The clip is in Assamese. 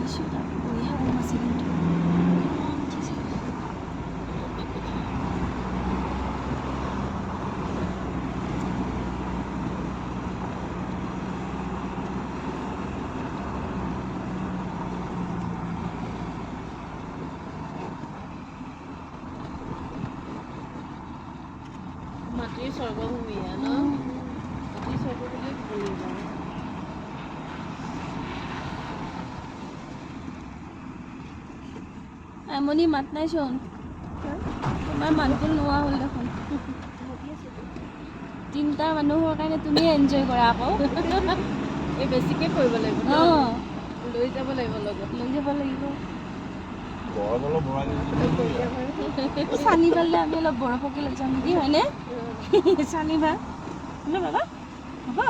দিছোঁ তাত বঢ়িয়া কম আছে কিন্তু মাটিৰ স্বৰ্গভূমিয়া ন মাটিৰ স্বৰ্গ বুলি বুলিব আমনি মাত নাইচোন তোমাৰ মাতবোৰ নোহোৱা হ'ল দেখোন তিনিটা মানুহৰ কাৰণে তুমিয়ে এনজয় কৰা আকৌ এই বেছিকৈ কৰিব লাগিব ন অঁ লৈ যাব লাগিব লগত লৈ যাব লাগিব গৰম অলপ ভৰাই চানিবাৰলৈ আমি অলপ বৰফকে লৈ যাম নেকি হয়নে চানিবাৰ ন বাবা হ'ব